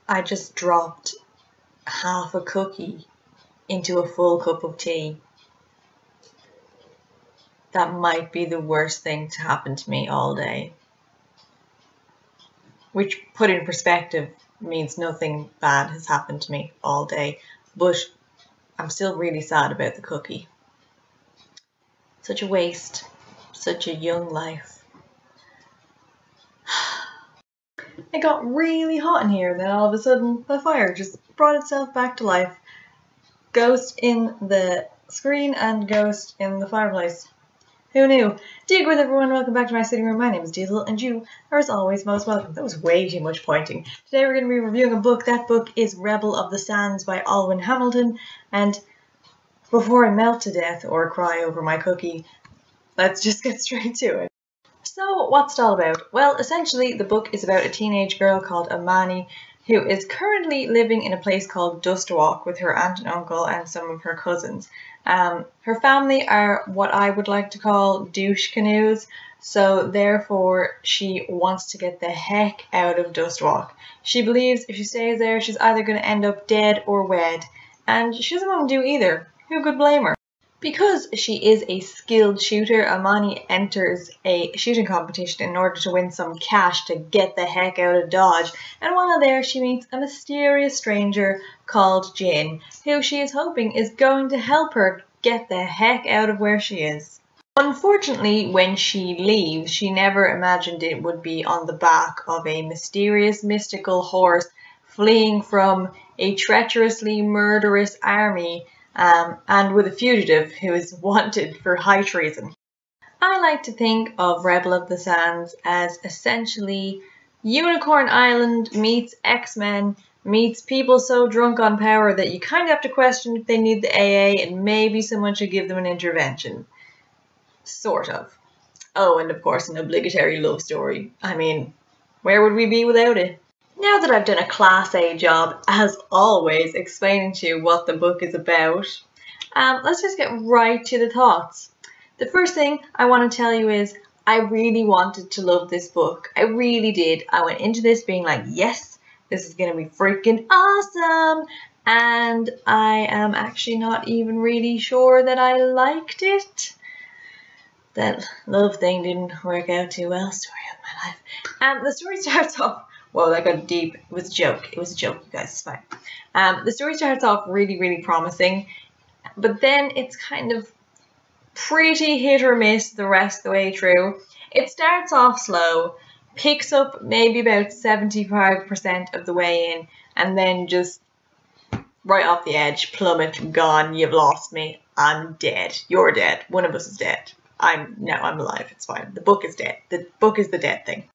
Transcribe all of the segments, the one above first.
I just dropped half a cookie into a full cup of tea. That might be the worst thing to happen to me all day. Which, put in perspective, means nothing bad has happened to me all day. But I'm still really sad about the cookie. Such a waste. Such a young life. It got really hot in here, then all of a sudden the fire just brought itself back to life. Ghost in the screen and ghost in the fireplace. Who knew? Dig with everyone, welcome back to my sitting room. My name is Diesel and you are as always most welcome. That was way too much pointing. Today we're going to be reviewing a book. That book is Rebel of the Sands by Alywn Hamilton, and before I melt to death or cry over my cookie, let's just get straight to it. So what's it all about? Well, essentially the book is about a teenage girl called Alywn who is currently living in a place called Dustwalk with her aunt and uncle and some of her cousins. Her family are what I would like to call douche canoes, so therefore she wants to get the heck out of Dustwalk. She believes if she stays there she's either going to end up dead or wed, and she doesn't want to do either. Who could blame her? Because she is a skilled shooter, Alywn enters a shooting competition in order to win some cash to get the heck out of Dodge, and while there she meets a mysterious stranger called Jin, who she is hoping is going to help her get the heck out of where she is. Unfortunately, when she leaves, she never imagined it would be on the back of a mysterious mystical horse fleeing from a treacherously murderous army, and with a fugitive who is wanted for high treason. I like to think of Rebel of the Sands as essentially Unicorn Island meets X-Men meets people so drunk on power that you kind of have to question if they need the AA and maybe someone should give them an intervention. Sort of. Oh, and of course an obligatory love story. I mean, where would we be without it? Now that I've done a Class A job, as always, explaining to you what the book is about, let's just get right to the thoughts. The first thing I want to tell you is I really wanted to love this book. I really did. I went into this being like, yes, this is going to be freaking awesome. And I am actually not even really sure that I liked it. That love thing didn't work out too well. Story of my life. The story starts off. Whoa, that got deep. It was a joke. It was a joke, you guys. It's fine. The story starts off really, really promising, but then it's kind of pretty hit or miss the rest of the way through. It starts off slow, picks up maybe about 75% of the way in, and then just right off the edge, plummet, gone, you've lost me, I'm dead. You're dead. One of us is dead. I'm alive. It's fine. The book is dead. The book is the dead thing.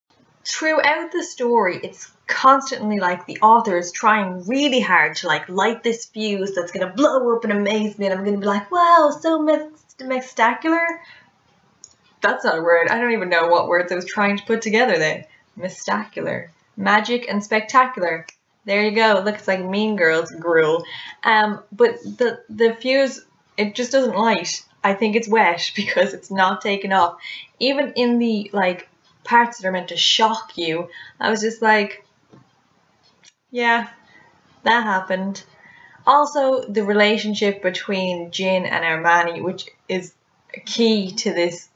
Throughout the story, it's constantly like the author is trying really hard to like light this fuse that's going to blow up and amaze me, and I'm going to be like, wow, so spectacular. That's not a word. I don't even know what words I was trying to put together there. Spectacular. Magic and spectacular. There you go. Look, it's like Mean Girls gruel. But the fuse, it just doesn't light. I think it's wet because it's not taken off. Even in the like parts that are meant to shock you, I was just like, yeah, that happened. Also, the relationship between Jin and Alywn, which is key to this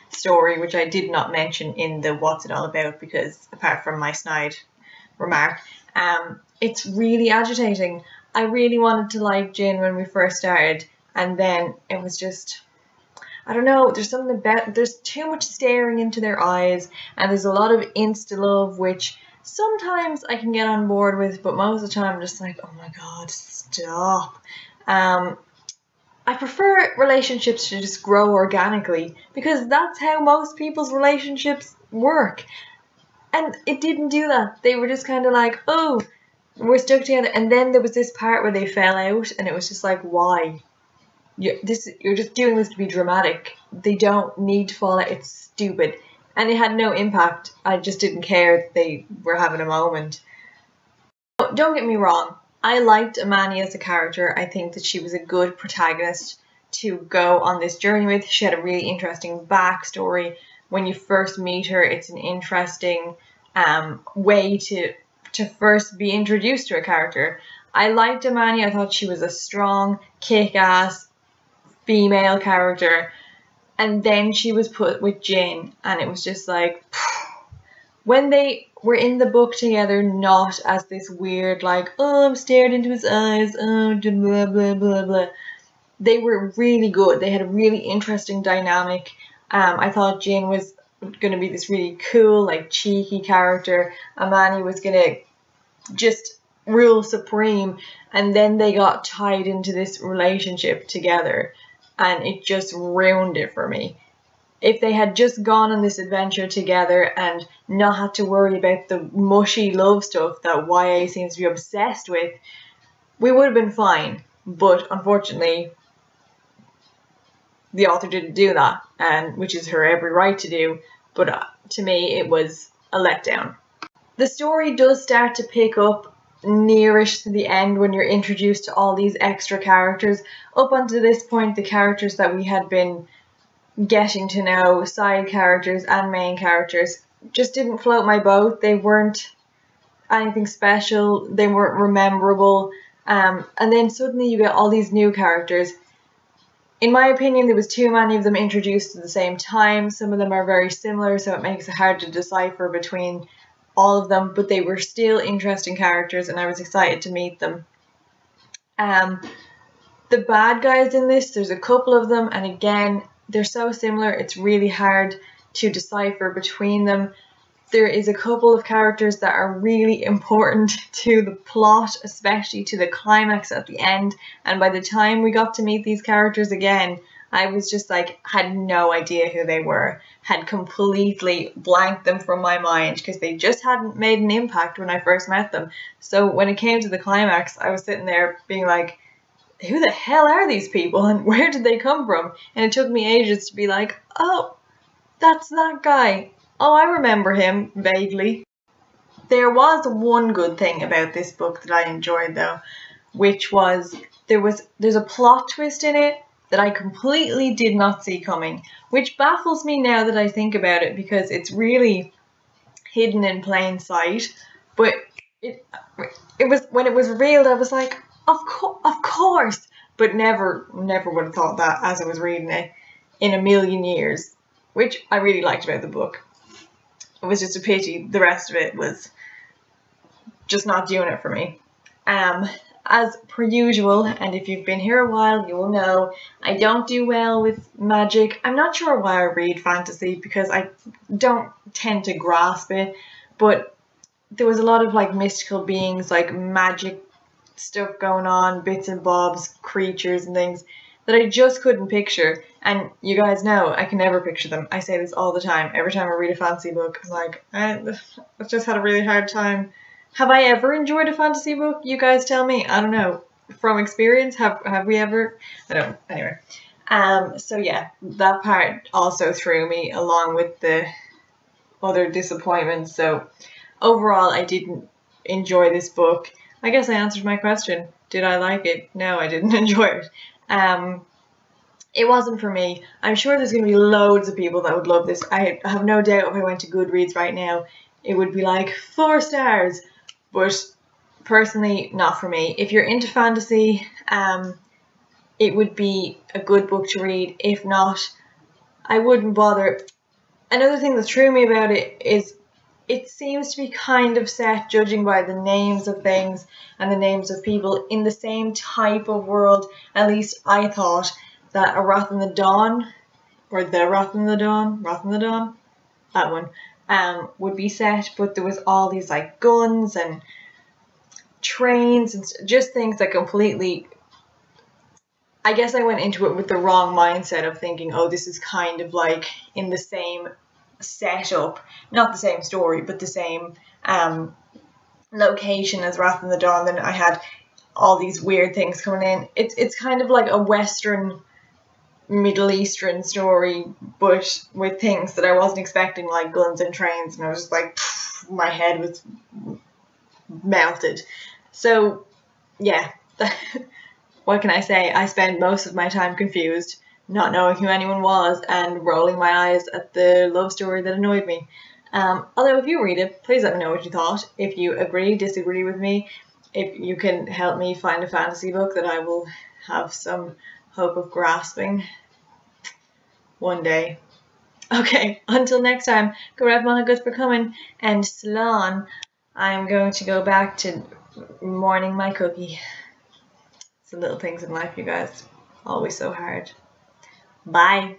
story, which I did not mention in the what's it all about, because apart from my snide remark, it's really agitating. I really wanted to like Jin when we first started, and then it was just, I don't know, there's something about, there's too much staring into their eyes, and there's a lot of insta-love, which sometimes I can get on board with, but most of the time I'm just like, oh my god, stop. I prefer relationships to just grow organically, because that's how most people's relationships work. And it didn't do that. They were just kind of like, oh, we're stuck together, and then there was this part where they fell out, and it was just like, why? You're just doing this to be dramatic. They don't need to fall out. It's stupid. And it had no impact. I just didn't care that they were having a moment. Don't get me wrong. I liked Alywn as a character. I think that she was a good protagonist to go on this journey with. She had a really interesting backstory. When you first meet her, it's an interesting way to to first be introduced to a character. I liked Alywn. I thought she was a strong, kick-ass female character. And then she was put with Jin, and it was just like, when they were in the book together, not as this weird, like, oh, I'm stared into his eyes, oh, blah, blah, blah, blah. They were really good. They had a really interesting dynamic. I thought Jin was going to be this really cool, like, cheeky character. Alywn was going to just rule supreme, and then they got tied into this relationship together, and it just ruined it for me. If they had just gone on this adventure together and not had to worry about the mushy love stuff that YA seems to be obsessed with, we would have been fine. But unfortunately, the author didn't do that, and which is her every right to do. But to me, it was a letdown. The story does start to pick up nearish to the end when you're introduced to all these extra characters. Up until this point, the characters that we had been getting to know, side characters and main characters, just didn't float my boat. They weren't anything special, they weren't rememberable, and then suddenly you get all these new characters. In my opinion, there was too many of them introduced at the same time. Some of them are very similar, so it makes it hard to decipher between all of them, but they were still interesting characters and I was excited to meet them. The bad guys in this, there's a couple of them, and again, they're so similar, it's really hard to decipher between them. There is a couple of characters that are really important to the plot, especially to the climax at the end, and by the time we got to meet these characters again, I was just like, had no idea who they were, had completely blanked them from my mind because they just hadn't made an impact when I first met them. So when it came to the climax, I was sitting there being like, who the hell are these people and where did they come from? And it took me ages to be like, oh, that's that guy. Oh, I remember him vaguely. There was one good thing about this book that I enjoyed though, which was there's a plot twist in it that I completely did not see coming, which baffles me now that I think about it because it's really hidden in plain sight. But it was, when it was revealed, I was like, of course, but never would have thought that as I was reading it in a million years, which I really liked about the book. It was just a pity the rest of it was just not doing it for me. As per usual, and if you've been here a while, you will know I don't do well with magic. I'm not sure why I read fantasy because I don't tend to grasp it, but there was a lot of like mystical beings, like magic stuff going on, bits and bobs, creatures and things that I just couldn't picture. And you guys know I can never picture them. I say this all the time. Every time I read a fantasy book, I'm like, I've just had a really hard time. Have I ever enjoyed a fantasy book? You guys tell me. I don't know. From experience, have we ever? I don't. Anyway. So yeah, that part also threw me along with the other disappointments. So overall, I didn't enjoy this book. I guess I answered my question. Did I like it? No, I didn't enjoy it. It wasn't for me. I'm sure there's going to be loads of people that would love this. I have no doubt if I went to Goodreads right now, it would be like 4 stars. But personally, not for me. If you're into fantasy, it would be a good book to read. If not, I wouldn't bother. Another thing that threw me about it is it seems to be kind of set, judging by the names of things and the names of people, in the same type of world. At least I thought that A Wrath in the Dawn, or The Wrath in the Dawn, that one, would be set, but there was all these like guns and trains and just things that completely, I guess I went into it with the wrong mindset of thinking, oh, this is kind of like in the same setup, not the same story, but the same location as Wrath in the Dawn. Then I had all these weird things coming in. It's kind of like a Western, Middle Eastern story, but with things that I wasn't expecting, like guns and trains, and I was just like, my head was melted. So yeah, what can I say? I spent most of my time confused, not knowing who anyone was, and rolling my eyes at the love story that annoyed me. Although if you read it, please let me know what you thought. If you agree, disagree with me, if you can help me find a fantasy book that I will have some hope of grasping one day. Okay, until next time, go Raibh Maith Agat for coming, and Slán. I'm going to go back to morning my cookie. It's the little things in life, you guys. Always so hard. Bye.